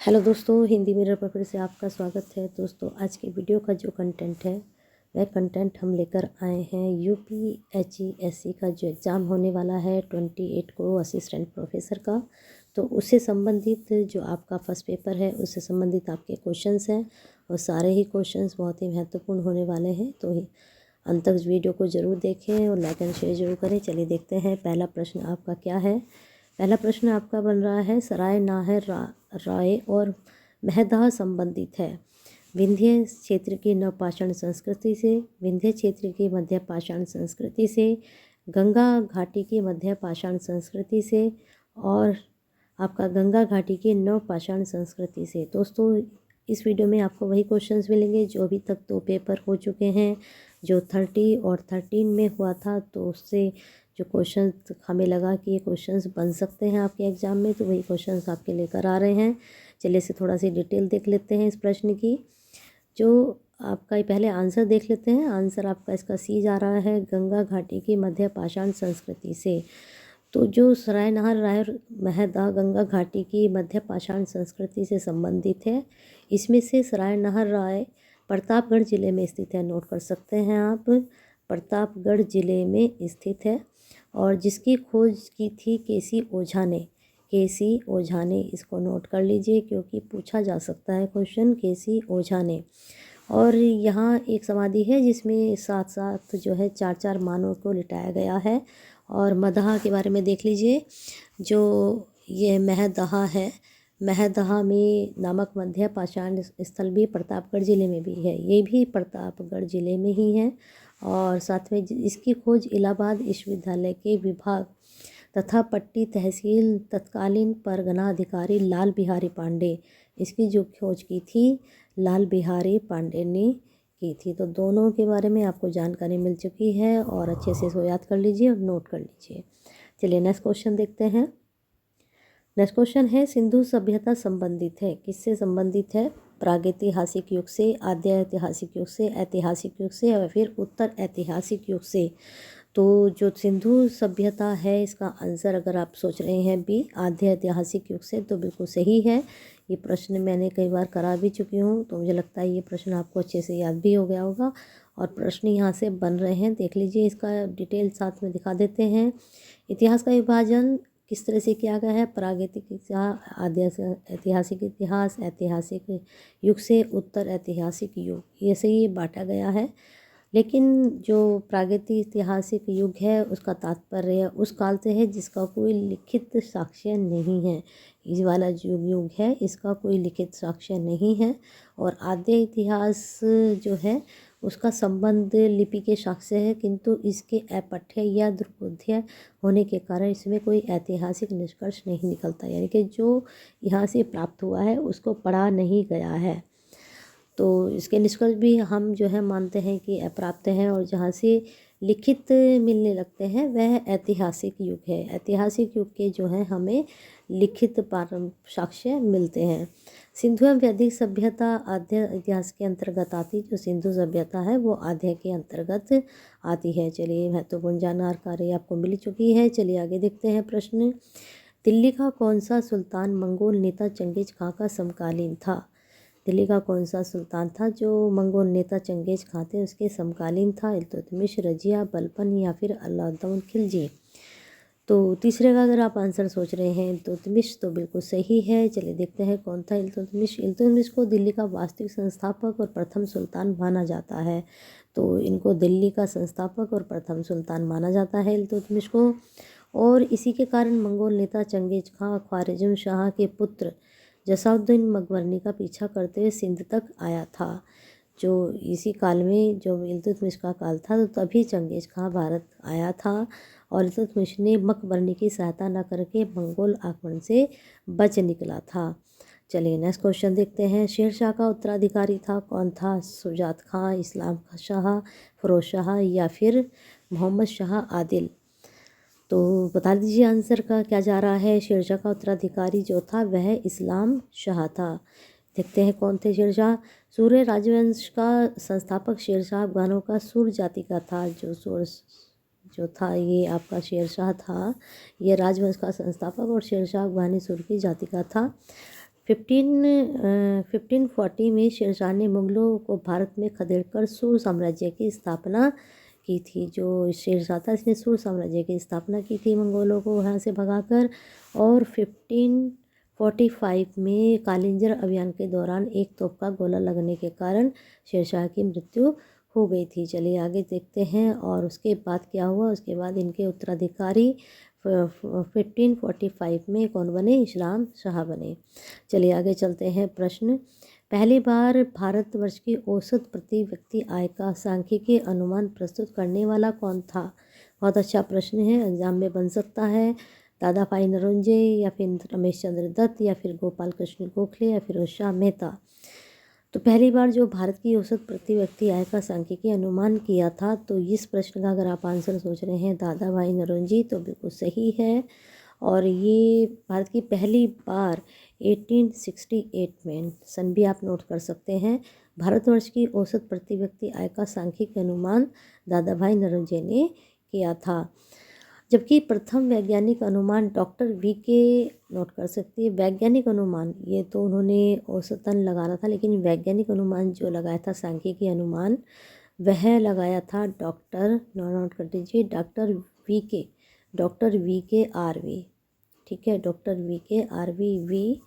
Hello दोस्तों, Hindi mirror पर फिर से आपका स्वागत है। दोस्तों, आज के वीडियो का जो कंटेंट है वह कंटेंट हम लेकर आए हैं यूपीएचईएससी का जो एग्ज़ाम होने वाला है 28 को असिस्टेंट प्रोफेसर का। तो उससे संबंधित जो आपका फर्स्ट पेपर है उससे संबंधित आपके क्वेश्चंस हैं और सारे ही क्वेश्चंस बहुत ही महत्वपूर्ण होने वाले हैं। तो अंत तक वीडियो को ज़रूर देखें और लाइक एंड शेयर ज़रूर करें। चलिए देखते हैं पहला प्रश्न आपका क्या है। पहला प्रश्न आपका बन रहा है, सराय नाहर राय और महदाह संबंधित है विंध्य क्षेत्र की नवपाषाण संस्कृति से, विंध्य क्षेत्र की मध्य पाषाण संस्कृति से, गंगा घाटी की मध्य पाषाण संस्कृति से और आपका गंगा घाटी की नवपाषाण संस्कृति से। दोस्तों, इस वीडियो में आपको वही क्वेश्चंस मिलेंगे जो अभी तक 2 पेपर हो चुके हैं, जो 30 और 13 में हुआ था। तो उससे जो क्वेश्चंस हमें लगा कि ये क्वेश्चंस बन सकते हैं आपके एग्ज़ाम में, तो वही क्वेश्चंस आपके लेकर आ रहे हैं। चलिए इसे थोड़ा सी डिटेल देख लेते हैं इस प्रश्न की। जो आपका पहले आंसर देख लेते हैं। आंसर आपका इसका सी जा रहा है, गंगा घाटी की मध्य पाषाण संस्कृति से। तो जो सराय नाहर राय महदाह गंगा घाटी की मध्य पाषाण संस्कृति से संबंधित है, इसमें से सराय नाहर राय प्रतापगढ़ ज़िले में स्थित है। नोट कर सकते हैं आप, प्रतापगढ़ ज़िले में स्थित है और जिसकी खोज की थी केसी ओझा ने। केसी ओझा ने, इसको नोट कर लीजिए क्योंकि पूछा जा सकता है क्वेश्चन, केसी ओझा ने। और यहाँ एक समाधि है जिसमें साथ साथ जो है 4-4 मानवों को लिटाया गया है। और मदहा के बारे में देख लीजिए। जो ये महदहा है, महदहा में नामक मध्य पाषाण स्थल भी प्रतापगढ़ ज़िले में भी है। ये भी प्रतापगढ़ ज़िले में ही है। और साथ में इसकी खोज इलाहाबाद विश्वविद्यालय के विभाग तथा पट्टी तहसील तत्कालीन परगना अधिकारी लाल बिहारी पांडे, इसकी जो खोज की थी लाल बिहारी पांडे ने की थी। तो दोनों के बारे में आपको जानकारी मिल चुकी है और अच्छे से इसको याद कर लीजिए और नोट कर लीजिए। चलिए नेक्स्ट क्वेश्चन देखते हैं। नेक्स्ट क्वेश्चन है, सिंधु सभ्यता संबंधित है। किससे संबंधित है? प्रागैतिहासिक युग से, आद्य ऐतिहासिक युग से, ऐतिहासिक युग से या फिर उत्तर ऐतिहासिक युग से। तो जो सिंधु सभ्यता है, इसका आंसर अगर आप सोच रहे हैं बी, आद्य ऐतिहासिक युग से, तो बिल्कुल सही है। ये प्रश्न मैंने कई बार करा भी चुकी हूँ, तो मुझे लगता है ये प्रश्न आपको अच्छे से याद भी हो गया होगा। और प्रश्न यहाँ से बन रहे हैं, देख लीजिए। इसका डिटेल साथ में दिखा देते हैं। इतिहास का विभाजन किस तरह से किया गया है? प्रागैतिक इतिहास, आद्य ऐतिहासिक इतिहास, ऐतिहासिक युग से उत्तर ऐतिहासिक युग, ये से ये बांटा गया है। लेकिन जो प्रागैतिहासिक युग है उसका तात्पर्य उस काल से है जिसका कोई लिखित साक्ष्य नहीं है। इस वाला जो युग है इसका कोई लिखित साक्ष्य नहीं है। और आद्य इतिहास जो है उसका संबंध लिपि के साक्ष्य है, किंतु इसके अपठ्य या दुर्बोध्य होने के कारण इसमें कोई ऐतिहासिक निष्कर्ष नहीं निकलता, यानी कि जो यहाँ से प्राप्त हुआ है उसको पढ़ा नहीं गया है। तो इसके निष्कर्ष भी हम जो है मानते हैं कि अप्राप्त हैं। और जहाँ से लिखित मिलने लगते हैं वह ऐतिहासिक युग है। ऐतिहासिक युग के जो है हमें लिखित साक्ष्य मिलते हैं। सिंधु एवं वैदिक सभ्यता आद्य इतिहास के अंतर्गत आती, जो सिंधु सभ्यता है वो आद्य के अंतर्गत आती है। चलिए, महत्वपूर्ण जानकारी आपको मिल चुकी है। चलिए आगे देखते हैं प्रश्न। दिल्ली का कौन सा सुल्तान मंगोल नेता चंगेज खां का समकालीन था? दिल्ली का कौन सा सुल्तान था जो मंगोल नेता चंगेज खां थे उसके समकालीन था? इल्तुतमिश, रजिया, बलबन या फिर अलाउद्दीन खिलजी। तो तीसरे का अगर आप आंसर सोच रहे हैं इल्तुतमिश, तो बिल्कुल सही है। चलिए देखते हैं कौन था इल्तुतमिश। इल्तुतमिश को दिल्ली का वास्तविक संस्थापक और प्रथम सुल्तान माना जाता है। तो इनको दिल्ली का संस्थापक और प्रथम सुल्तान माना जाता है इल्तुतमिश को। और इसी के कारण मंगोल नेता चंगेज खां ख्वारिज़म शाह के पुत्र जसाउद्दीन मकबरनी का पीछा करते हुए सिंध तक आया था। जो इसी काल में जो इल्तुतमिश का काल था, तो तभी चंगेज खां भारत आया था और इल्तुतमिश ने मकबरनी की सहायता न करके मंगोल आक्रमण से बच निकला था। चलिए नेक्स्ट क्वेश्चन देखते हैं। शेरशाह का उत्तराधिकारी था कौन था? शुजात खां, इस्लाम शाह, फिरोज शाह या फिर मोहम्मद शाह आदिल। तो बता दीजिए आंसर का क्या जा रहा है। शेरशाह का उत्तराधिकारी जो था वह इस्लाम शाह था। देखते हैं कौन थे शेरशाह। सूर्य राजवंश का संस्थापक शेरशाह अफगानों का सूर जाति का था। जो था ये आपका शेरशाह था, ये राजवंश का संस्थापक और शेरशाह अफगानी सूर की जाति का था। 1540 में शेरशाह ने मुगलों को भारत में खदेड़कर सूर साम्राज्य की स्थापना की थी। जो शेरशाह था इसने सूर साम्राज्य की स्थापना की थी मंगोलों को वहाँ से भगाकर। और 1545 में कालिंजर अभियान के दौरान एक तोप का गोला लगने के कारण शेरशाह की मृत्यु हो गई थी। चलिए आगे देखते हैं और उसके बाद क्या हुआ। उसके बाद इनके उत्तराधिकारी 1545 में कौन बने, इस्लाम शाह बने। चलिए आगे चलते हैं। प्रश्न, पहली बार भारतवर्ष की औसत प्रति व्यक्ति आय का सांख्यिकीय अनुमान प्रस्तुत करने वाला कौन था। बहुत अच्छा प्रश्न है, एग्जाम में बन सकता है। दादा भाई नौरोजी या फिर रमेश चंद्र दत्त या फिर गोपाल कृष्ण गोखले या फिर शाह मेहता। तो पहली बार जो भारत की औसत प्रति व्यक्ति आय का सांख्यिकीय अनुमान किया था, तो इस प्रश्न का अगर आप आंसर सोच रहे हैं दादा भाई नौरोजी, तो बिल्कुल सही है। और ये भारत की पहली बार 1868 में, सन भी आप नोट कर सकते हैं, भारतवर्ष की औसत प्रति व्यक्ति आय का सांख्यिकीय अनुमान दादा भाई नौरोजी ने किया था। जबकि प्रथम वैज्ञानिक अनुमान डॉक्टर वी के, नोट कर सकती है, वैज्ञानिक अनुमान ये तो उन्होंने औसतन लगाना था, लेकिन वैज्ञानिक अनुमान जो लगाया था सांख्यिकीय अनुमान वह लगाया था डॉक्टर, नोट कर दीजिए, डॉक्टर वी के आर वी। ठीक है, डॉक्टर वी के आर वी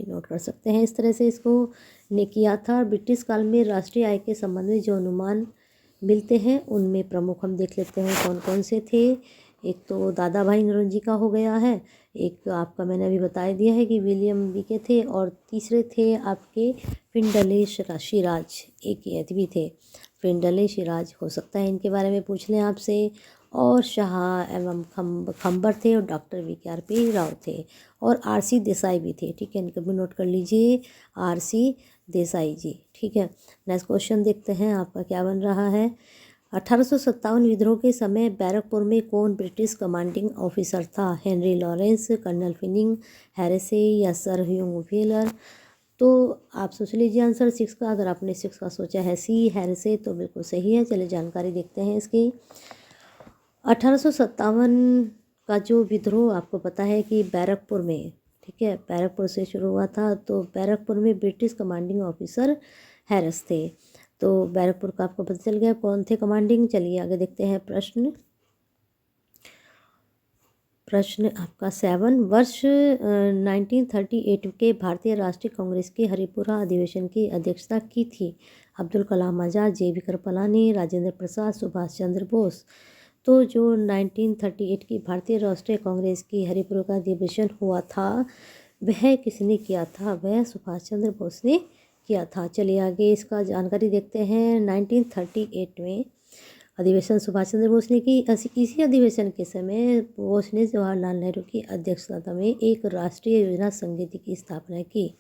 नोट कर सकते हैं। इस तरह से इसको ने किया था। ब्रिटिश काल में राष्ट्रीय आय के संबंध में जो अनुमान मिलते हैं उनमें प्रमुख हम देख लेते हैं कौन कौन से थे। एक तो दादा भाई नौरोजी का हो गया है, एक आपका मैंने अभी बता दिया है कि विलियम बी थे, और तीसरे थे आपके फिंडले शिराज, एक ये भी थे, फिंडले शिराज, हो सकता है इनके बारे में पूछ लें आपसे। और शाह एवं खम्बर थे, और डॉक्टर वी.के.आर.पी. राव थे, और आर.सी. देसाई भी थे। ठीक है, इनको भी नोट कर लीजिए, आर.सी. देसाई जी। ठीक है, नेक्स्ट क्वेश्चन देखते हैं आपका क्या बन रहा है। 1857 विद्रोह के समय बैरकपुर में कौन ब्रिटिश कमांडिंग ऑफिसर था। हेनरी लॉरेंस, कर्नल फिनिंग, हैरिसे या सर ह्यूग व्हीलर। तो आप सोच लीजिए आंसर 6 का। अगर आपने 6 का सोचा है सी, हैरिसे, तो बिल्कुल सही है। चलिए जानकारी देखते हैं इसकी। 1857 का जो विद्रोह आपको पता है कि बैरकपुर में, ठीक है, बैरकपुर से शुरू हुआ था। तो बैरकपुर में ब्रिटिश कमांडिंग ऑफिसर हैरिस थे। तो बैरकपुर का आपको पता चल गया कौन थे कमांडिंग। चलिए आगे देखते हैं प्रश्न आपका 7। वर्ष 1938 के भारतीय राष्ट्रीय कांग्रेस के हरिपुरा अधिवेशन की अध्यक्षता की थी। अब्दुल कलाम आज़ाद, जे.बी. कृपलानी, राजेंद्र प्रसाद, सुभाष चंद्र बोस। तो जो 1938 की भारतीय राष्ट्रीय कांग्रेस की हरिपुरा का अधिवेशन हुआ था वह किसने किया था, वह सुभाष चंद्र बोस ने किया था। चलिए आगे इसका जानकारी देखते हैं। 1938 में अधिवेशन सुभाष चंद्र बोस ने की। इसी अधिवेशन के समय बोस ने जवाहरलाल नेहरू की अध्यक्षता में एक राष्ट्रीय योजना समिति की स्थापना की।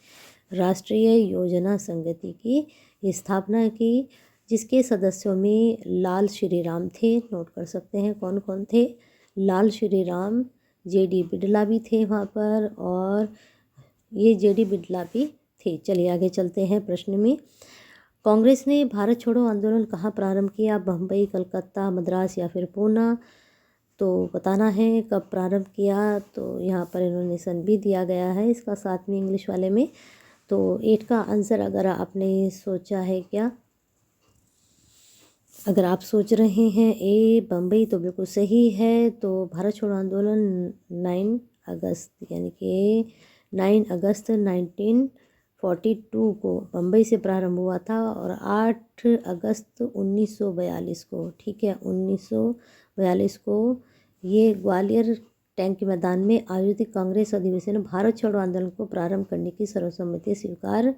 राष्ट्रीय योजना समिति की स्थापना की, जिसके सदस्यों में लाल श्री राम थे। नोट कर सकते हैं कौन कौन थे। लाल श्री राम, जे.डी. बिड़ला भी थे वहाँ पर, और ये जे.डी. बिड़ला भी थे। चलिए आगे चलते हैं प्रश्न में। कांग्रेस ने भारत छोड़ो आंदोलन कहाँ प्रारंभ किया, बम्बई, कलकत्ता, मद्रास या फिर पूना। तो बताना है कब प्रारंभ किया। तो यहाँ पर इन्होंने सन भी दिया गया है इसका 7वीं इंग्लिश वाले में। तो 8 का आंसर अगर आपने सोचा है क्या, अगर आप सोच रहे हैं ए बम्बई, तो बिल्कुल सही है। तो भारत छोड़ो आंदोलन 9 अगस्त यानी कि 9 अगस्त 1942 को बम्बई से प्रारंभ हुआ था, और 8 अगस्त 1942 को, ठीक है, 1942 को ये ग्वालियर टैंक के मैदान में आयोजित कांग्रेस अधिवेशन में भारत छोड़ो आंदोलन को प्रारंभ करने की सर्वसम्मति स्वीकार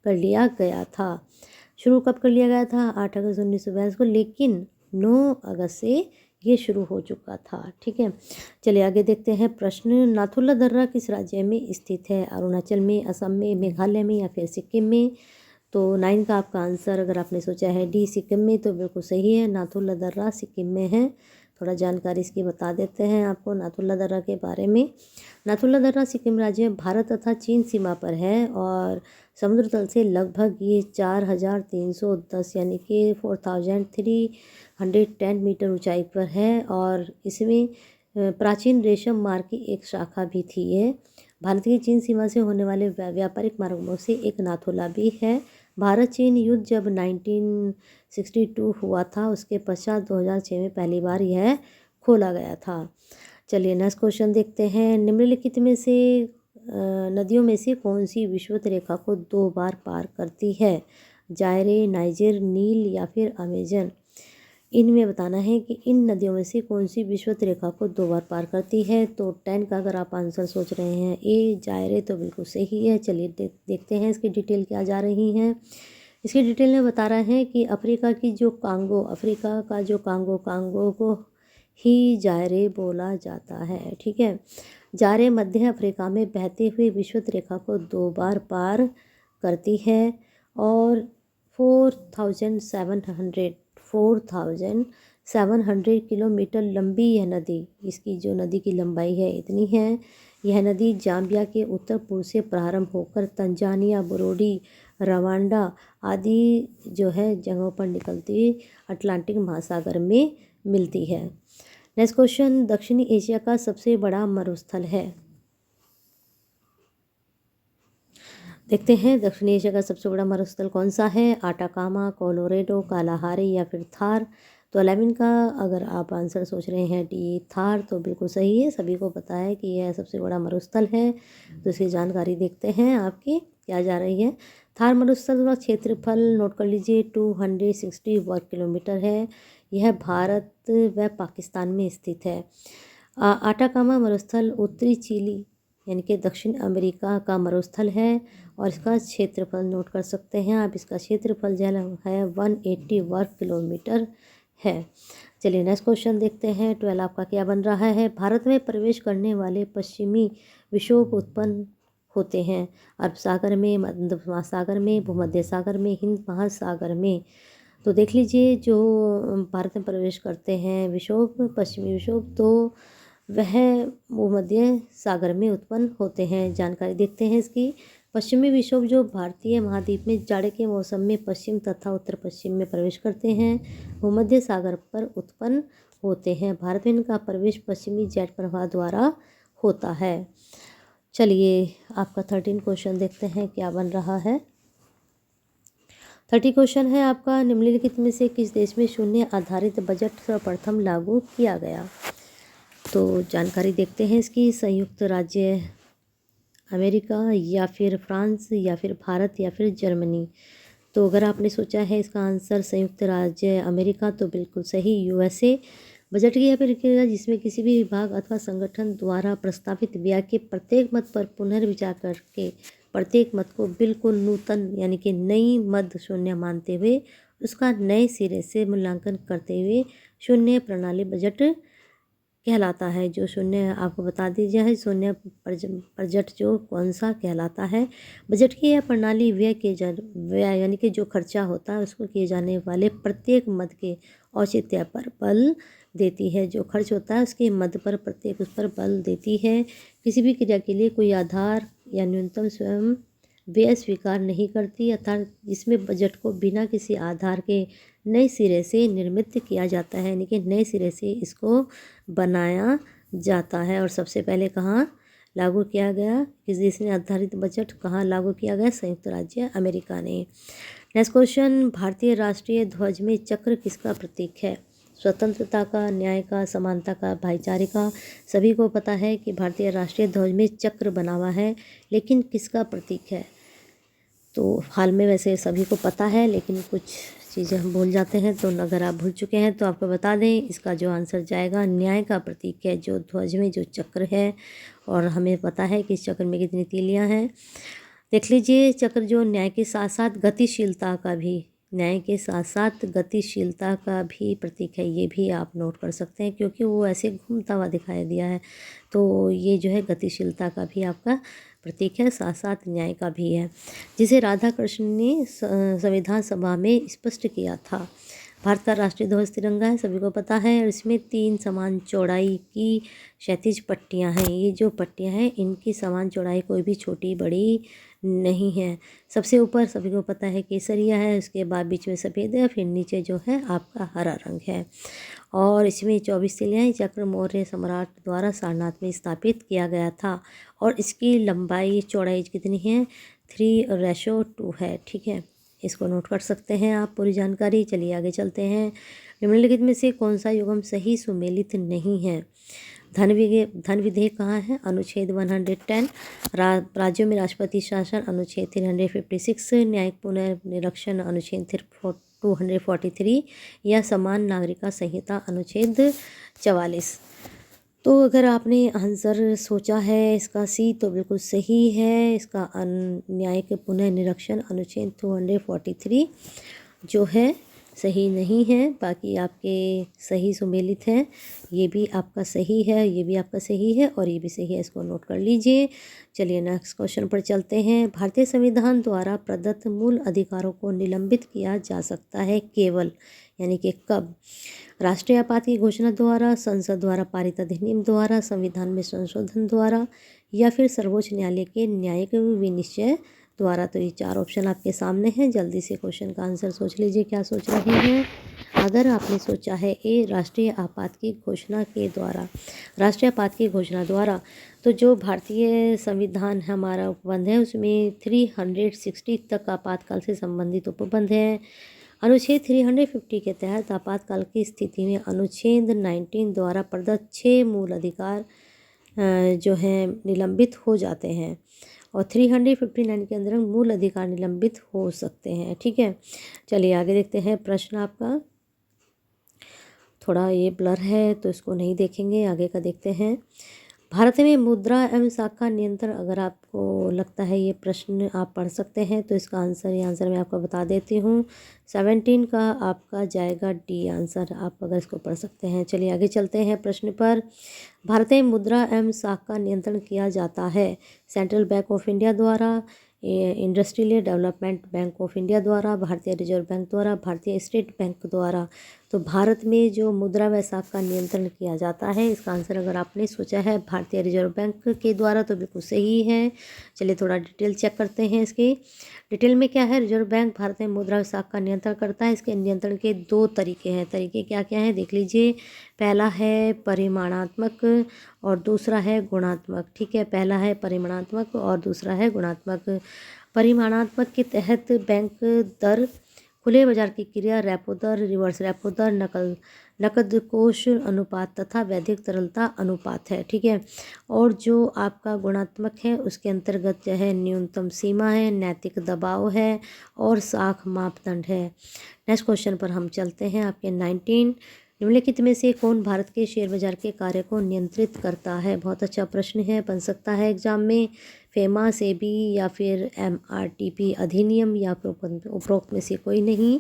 कर लिया गया था। शुरू कब कर लिया गया था, 8 अगस्त 1942 को, लेकिन 9 अगस्त से ये शुरू हो चुका था। ठीक है, चलिए आगे देखते हैं प्रश्न। नाथुला दर्रा किस राज्य में स्थित है, अरुणाचल में, असम में, मेघालय में या फिर सिक्किम में। तो 9 का आपका आंसर अगर आपने सोचा है डी, सिक्किम में, तो बिल्कुल सही है। नाथुला दर्रा सिक्किम में है। थोड़ा जानकारी इसकी बता देते हैं आपको नाथुला दर्रा के बारे में। नाथुला दर्रा सिक्किम राज्य में भारत तथा चीन सीमा पर है, और समुद्र तल से लगभग ये 4310 यानी कि 4310 मीटर ऊंचाई पर है। और इसमें प्राचीन रेशम मार्ग की एक शाखा भी थी ये, भारत की चीन सीमा से होने वाले व्यापारिक मार्गों से एक नाथुला भी है। भारत चीन युद्ध जब 1962 हुआ था, उसके पश्चात 2006 में पहली बार यह खोला गया था। चलिए नेक्स्ट क्वेश्चन देखते हैं। निम्नलिखित में से नदियों में से कौन सी विषुवत रेखा को 2 बार पार करती है? जायरे, नाइजर, नील या फिर अमेजन। इनमें बताना है कि इन नदियों में से कौन सी विषुवत रेखा को 2 बार पार करती है। तो 10 का अगर आप आंसर सोच रहे हैं ए जायरे, तो बिल्कुल सही है। चलिए देखते हैं इसकी डिटेल क्या जा रही हैं। इसकी डिटेल में बता रहा है कि अफ्रीका का जो कांगो को ही जायरे बोला जाता है। ठीक है, जायरे मध्य अफ्रीका में बहते हुए विषुवत रेखा को 2 बार पार करती है और 4,700 किलोमीटर लंबी यह नदी, इसकी जो नदी की लंबाई है इतनी है। यह नदी जाम्बिया के उत्तर पूर्व से प्रारंभ होकर तंजानिया, बुरुंडी, रवांडा आदि जो है जगहों पर निकलती अटलांटिक महासागर में मिलती है। नेक्स्ट क्वेश्चन, दक्षिणी एशिया का सबसे बड़ा मरुस्थल है। देखते हैं दक्षिणी एशिया का सबसे बड़ा मरुस्थल कौन सा है। आटाकामा, कोलोरेडो, कालाहारी या फिर थार। तो 11 का अगर आप आंसर सोच रहे हैं डी थार, तो बिल्कुल सही है। सभी को पता है कि यह सबसे बड़ा मरुस्थल है। तो इसकी जानकारी देखते हैं आपकी क्या जा रही है। थार मरुस्थल का क्षेत्रफल नोट कर लीजिए 260 वर्ग किलोमीटर है। यह भारत व पाकिस्तान में स्थित है। आटाकामा मरुस्थल उत्तरी चिली यानी कि दक्षिण अमेरिका का मरुस्थल है और इसका क्षेत्रफल नोट कर सकते हैं आप। इसका क्षेत्रफल जो है 180 वर्ग किलोमीटर है। चलिए नेक्स्ट क्वेश्चन देखते हैं। 12 आपका क्या बन रहा है। भारत में प्रवेश करने वाले पश्चिमी विक्षोभ उत्पन्न होते हैं अरब सागर में, मध्य महासागर में, भूमध्य सागर में, हिंद महासागर में। तो देख लीजिए जो भारत में प्रवेश करते हैं विक्षोभ, पश्चिमी विक्षोभ, तो वह भूमध्य सागर में उत्पन्न होते हैं। जानकारी देखते हैं इसकी। पश्चिमी विक्षोभ जो भारतीय महाद्वीप में जाड़े के मौसम में पश्चिम तथा उत्तर पश्चिम में प्रवेश करते हैं, भूमध्य सागर पर उत्पन्न होते हैं। भारत में इनका प्रवेश पश्चिमी जेट प्रवाह द्वारा होता है। चलिए आपका 13 क्वेश्चन देखते हैं क्या बन रहा है। 30 क्वेश्चन है आपका। निम्नलिखित में से किस देश में शून्य आधारित बजट सर्वप्रथम लागू किया गया? तो जानकारी देखते हैं इसकी। संयुक्त राज्य अमेरिका या फिर फ्रांस या फिर भारत या फिर जर्मनी। तो अगर आपने सोचा है इसका आंसर संयुक्त राज्य अमेरिका, तो बिल्कुल सही, यूएसए। बजट की यह प्रक्रिया जिसमें किसी भी विभाग अथवा संगठन द्वारा प्रस्तावित व्यय के प्रत्येक मद पर पुनर्विचार करके प्रत्येक मद को बिल्कुल नूतन यानी कि नई मद शून्य मानते हुए उसका नए सिरे से मूल्यांकन करते हुए शून्य प्रणाली बजट कहलाता है। जो शून्य आपको बता दीजिए है शून्य बजट जो कौन सा कहलाता है। बजट की यह प्रणाली व्यय यानी कि जो खर्चा होता है उसको किए जाने वाले प्रत्येक मद के औचित्य पर बल देती है। जो खर्च होता है उसके मद पर प्रत्येक उस पर बल देती है। किसी भी क्रिया के लिए कोई आधार या न्यूनतम स्वयं व्यय स्वीकार नहीं करती, अर्थात जिसमें बजट को बिना किसी आधार के नए सिरे से निर्मित किया जाता है, यानी कि नए सिरे से इसको बनाया जाता है। और सबसे पहले कहाँ लागू किया गया, किस देश ने आधारित बजट कहाँ लागू किया गया? संयुक्त राज्य अमेरिका ने। नेक्स्ट क्वेश्चन, भारतीय राष्ट्रीय ध्वज में चक्र किसका प्रतीक है? स्वतंत्रता का, न्याय का, समानता का, भाईचारे का। सभी को पता है कि भारतीय राष्ट्रीय ध्वज में चक्र बना हुआ है, लेकिन किसका प्रतीक है? तो हाल में वैसे सभी को पता है, लेकिन कुछ चीज़ें हम भूल जाते हैं। तो अगर आप भूल चुके हैं तो आपको बता दें, इसका जो आंसर जाएगा न्याय का प्रतीक है। जो ध्वज में जो चक्र है, और हमें पता है कि इस चक्र में कितनी तीलियां हैं। देख लीजिए, चक्र जो न्याय के साथ साथ गतिशीलता का भी प्रतीक है। ये भी आप नोट कर सकते हैं, क्योंकि वो ऐसे घूमता हुआ दिखाई दिया है। तो ये जो है गतिशीलता का भी आपका प्रतीक है, साथ साथ न्याय का भी है, जिसे राधाकृष्ण ने संविधान सभा में स्पष्ट किया था। भारत का राष्ट्रीय ध्वज तिरंगा है, सभी को पता है। और इसमें 3 समान चौड़ाई की क्षैतिज पट्टियां हैं। ये जो पट्टियां हैं इनकी समान चौड़ाई कोई भी छोटी बड़ी नहीं है। सबसे ऊपर सभी को पता है केसरिया है, उसके बाद बीच में सफ़ेद है, फिर नीचे जो है आपका हरा रंग है। और इसमें 24 तिलियाँ चक्र मौर्य सम्राट द्वारा सारनाथ में स्थापित किया गया था। और इसकी लंबाई चौड़ाई कितनी है? 3:2 है। ठीक है, इसको नोट कर सकते हैं आप पूरी जानकारी। चलिए आगे चलते हैं। निम्नलिखित में से कौन सा युग्म सही सुमेलित नहीं है? धन विधेयक कहाँ है? अनुच्छेद 110। राज्यों में राष्ट्रपति शासन अनुच्छेद 356। न्यायिक पुनर्निरीक्षण अनुच्छेद 243 या समान नागरिकता संहिता अनुच्छेद 44। तो अगर आपने आंसर सोचा है इसका सी तो बिल्कुल सही है। इसका न्यायिक पुनर्निरीक्षण अनुच्छेद 243 जो है सही नहीं है। बाकी आपके सही सुमेलित हैं। ये भी आपका सही है, ये भी आपका सही है और ये भी सही है, इसको नोट कर लीजिए। चलिए नेक्स्ट क्वेश्चन पर चलते हैं। भारतीय संविधान द्वारा प्रदत्त मूल अधिकारों को निलंबित किया जा सकता है केवल, यानी कि कब? राष्ट्रीय आपात की घोषणा द्वारा, संसद द्वारा पारित अधिनियम द्वारा, संविधान में संशोधन द्वारा या फिर सर्वोच्च न्यायालय के न्यायिक विनिश्चय द्वारा। तो ये 4 ऑप्शन आपके सामने हैं। जल्दी से क्वेश्चन का आंसर सोच लीजिए, क्या सोच रहे हैं? अगर आपने सोचा है ए राष्ट्रीय आपात की घोषणा के द्वारा, राष्ट्रीय आपात की घोषणा द्वारा, तो जो भारतीय संविधान हमारा उपबंध है उसमें 360 तक आपातकाल से संबंधित उपबंध है। अनुच्छेद 350 के तहत आपातकाल की स्थिति में अनुच्छेद 19 द्वारा प्रदत्त 6 मूल अधिकार जो हैं निलंबित हो जाते हैं और 359 के अंदर मूल अधिकार निलंबित हो सकते हैं। ठीक है, चलिए आगे देखते हैं। प्रश्न आपका थोड़ा ये ब्लर है तो इसको नहीं देखेंगे, आगे का देखते हैं। भारत में मुद्रा एवं शाखा नियंत्रण, अगर आपको लगता है ये प्रश्न आप पढ़ सकते हैं तो इसका आंसर, ये आंसर मैं आपको बता देती हूँ। 17 का आपका जाएगा डी आंसर, आप अगर इसको पढ़ सकते हैं। चलिए आगे चलते हैं प्रश्न पर। भारत में मुद्रा एवं शाखा नियंत्रण किया जाता है सेंट्रल बैंक ऑफ इंडिया द्वारा, industrial development bank of India द्वारा, भारतीय रिजर्व बैंक द्वारा, भारतीय स्टेट बैंक द्वारा। तो भारत में जो मुद्रा व शाखा का नियंत्रण किया जाता है, इसका आंसर अगर आपने सोचा है भारतीय रिजर्व बैंक के द्वारा तो बिल्कुल सही है। चलिए थोड़ा डिटेल चेक करते हैं इसकी। डिटेल में क्या है? रिजर्व बैंक भारत में मुद्रा व शाखा का नियंत्रण करता है। इसके नियंत्रण के 2 तरीके हैं। तरीके क्या क्या हैं देख लीजिए। पहला है परिमाणात्मक और दूसरा है गुणात्मक। ठीक है, पहला है परिमाणात्मक और दूसरा है गुणात्मक। परिमाणात्मक के तहत बैंक दर, खुले बाजार की क्रिया, रेपो दर, रिवर्स रेपो दर, नकद कोष अनुपात तथा वैधिक तरलता अनुपात है। ठीक है, और जो आपका गुणात्मक है उसके अंतर्गत जो है न्यूनतम सीमा है, नैतिक दबाव है और साख मापदंड है। नेक्स्ट क्वेश्चन पर हम चलते हैं। आपके 19, निम्नलिखित में से कौन भारत के शेयर बाजार के कार्य को नियंत्रित करता है? बहुत अच्छा प्रश्न है, बन सकता है एग्जाम में। फेमा, सेबी या फिर MRTP अधिनियम या उपरोक्त में से कोई नहीं।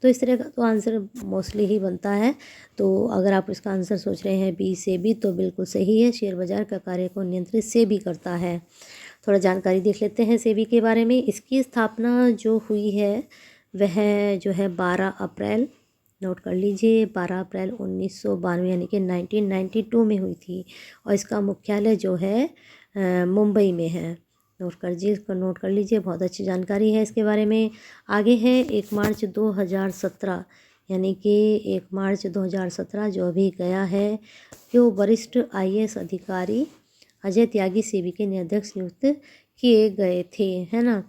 तो इस तरह का तो आंसर मोस्टली ही बनता है। तो अगर आप इसका आंसर सोच रहे हैं बी सेबी तो बिल्कुल सही है। शेयर बाजार का कार्य को नियंत्रित सेबी करता है। थोड़ा जानकारी देख लेते हैं सेबी के बारे में। इसकी स्थापना जो हुई है वह जो है 12 अप्रैल, नोट कर लीजिए, 12 अप्रैल 1992 यानी कि 1992 में हुई थी। और इसका मुख्यालय जो है मुंबई में है। नोट कर लीजिए, इसको नोट कर लीजिए, बहुत अच्छी जानकारी है इसके बारे में। आगे है 1 मार्च 2017, यानी कि 1 मार्च 2017 जो अभी गया है, जो वरिष्ठ IAS अधिकारी अजय त्यागी सेबी के अध्यक्ष नियुक्त किए गए थे, है ना।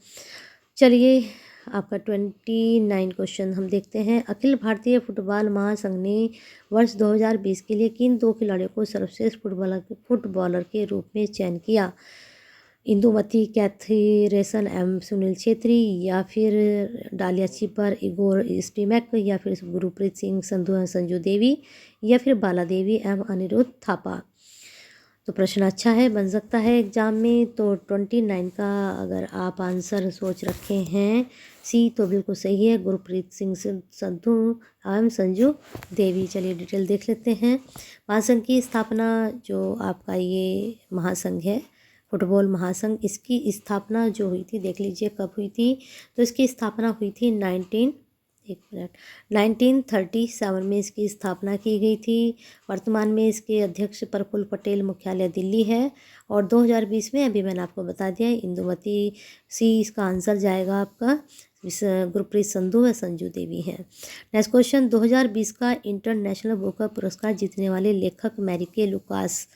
चलिए आपका 29 क्वेश्चन हम देखते हैं। अखिल भारतीय फुटबॉल महासंघ ने वर्ष 2020 के लिए किन 2 खिलाड़ियों को सर्वश्रेष्ठ फुटबॉलर के रूप में चयन किया? इंदुमती कैथीरेसन एम सुनील छेत्री, या फिर डालिया छिपर इगोर स्टीमैक, या फिर गुरप्रीत सिंह संजू देवी, या फिर बाला देवी एम अनिरुद्ध थापा। तो प्रश्न अच्छा है, बन सकता है एग्जाम में। तो 29 का अगर आप आंसर सोच रखे हैं सी तो बिल्कुल सही है, गुरप्रीत सिंह संधू एवं संजू देवी। चलिए डिटेल देख लेते हैं। महासंघ की स्थापना, जो आपका ये महासंघ है फुटबॉल महासंघ, इसकी स्थापना जो हुई थी देख लीजिए कब हुई थी। तो इसकी स्थापना हुई थी 19 एक मिनट, 1937 में इसकी स्थापना की गई थी। वर्तमान में इसके अध्यक्ष प्रफुल्ल पटेल, मुख्यालय दिल्ली है। और 2020 में अभी मैंने आपको बता दिया इंदुमती सी इसका आंसर जाएगा आपका। इस गुरप्रीत संधू है, संजू देवी है। नेक्स्ट क्वेश्चन, 2020 का इंटरनेशनल बुकर पुरस्कार जीतने वाले लेखक मैरिके लुकास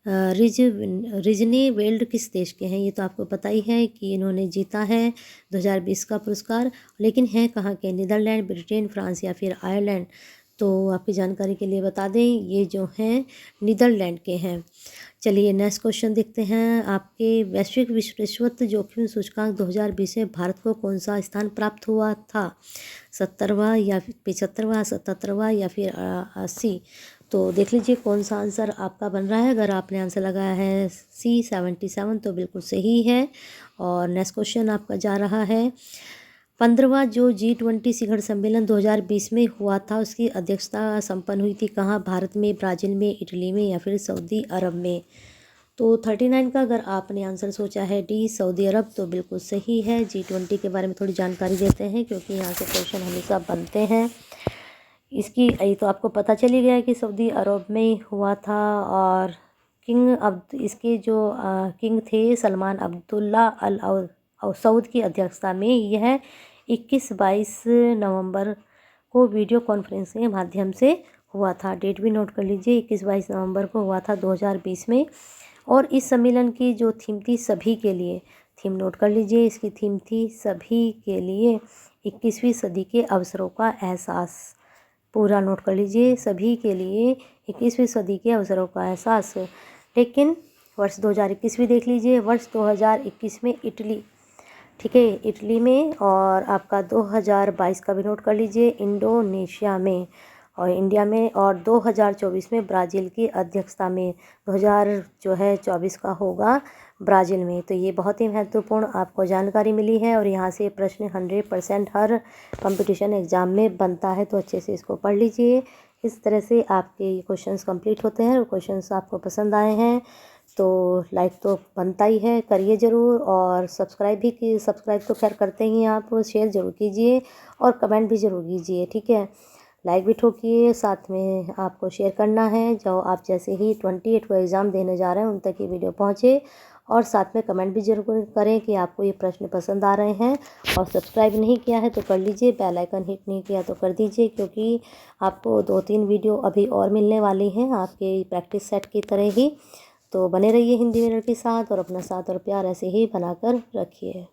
रिजने वेल्ड किस देश के हैं? ये तो आपको पता ही है कि इन्होंने जीता है 2020 का पुरस्कार, लेकिन हैं कहाँ के? नीदरलैंड, ब्रिटेन, फ्रांस या फिर आयरलैंड? तो आपकी जानकारी के लिए बता दें, ये जो हैं नीदरलैंड के हैं। चलिए नेक्स्ट क्वेश्चन देखते हैं। आपके वैश्विक विश्वत्व जोखिम सूचकांक 2020 में भारत को कौन सा स्थान प्राप्त हुआ था? 70वां या 75वां, 77वां या फिर 80? तो देख लीजिए कौन सा आंसर आपका बन रहा है। अगर आपने आंसर लगाया है सी 77 तो बिल्कुल सही है। और नेक्स्ट क्वेश्चन आपका जा रहा है, 15वां जो G20 शिखर सम्मेलन 2020 में हुआ था, उसकी अध्यक्षता संपन्न हुई थी कहाँ? भारत में, ब्राज़ील में, इटली में या फिर सऊदी अरब में? तो 39 का अगर आपने आंसर सोचा है डी सऊदी अरब तो बिल्कुल सही है। G20 के बारे में थोड़ी जानकारी देते हैं क्योंकि यहाँ से क्वेश्चन हमेशा बनते हैं। इसकी ये तो आपको पता चली गया कि सऊदी अरब में ही हुआ था। और इसके जो किंग थे सलमान अब्दुल्ला अल सऊद की अध्यक्षता में यह 21-22 नवंबर को वीडियो कॉन्फ्रेंसिंग के माध्यम से हुआ था। डेट भी नोट कर लीजिए, 21-22 नवंबर को हुआ था 2020 में। और इस सम्मेलन की जो थीम थी सभी के लिए, थीम नोट कर लीजिए, इसकी थीम थी सभी के लिए 21वीं सदी के अवसरों का एहसास। पूरा नोट कर लीजिए, सभी के लिए 21वीं सदी के अवसरों का एहसास। लेकिन वर्ष 2021 भी देख लीजिए, वर्ष 2021 में इटली, ठीक है, इटली में। और आपका 2022 का भी नोट कर लीजिए, इंडोनेशिया में और इंडिया में। और 2024 में ब्राज़ील की अध्यक्षता में, 2024 का होगा ब्राज़ील में। तो ये बहुत ही महत्वपूर्ण आपको जानकारी मिली है और यहाँ से प्रश्न 100% हर कंपटीशन एग्ज़ाम में बनता है, तो अच्छे से इसको पढ़ लीजिए। इस तरह से आपके क्वेश्चंस कंप्लीट होते हैं। और क्वेश्चंस आपको पसंद आए हैं तो लाइक तो बनता ही है, करिए ज़रूर। और सब्सक्राइब तो खैर करते ही हैं आप, शेयर ज़रूर कीजिए और कमेंट भी ज़रूर कीजिए, ठीक है। लाइक भी ठोकिए, साथ में आपको शेयर करना है। जो आप जैसे ही 28 को एग्ज़ाम देने जा रहे हैं उन तक ये वीडियो पहुँचे। और साथ में कमेंट भी ज़रूर करें कि आपको ये प्रश्न पसंद आ रहे हैं। और सब्सक्राइब नहीं किया है तो कर लीजिए, बेल आइकन हिट नहीं किया तो कर दीजिए, क्योंकि आपको 2-3 वीडियो अभी और मिलने वाली हैं आपके प्रैक्टिस सेट की तरह ही। तो बने रहिए हिंदी मिरर के साथ और अपना साथ और प्यार ऐसे ही बनाकर रखिए।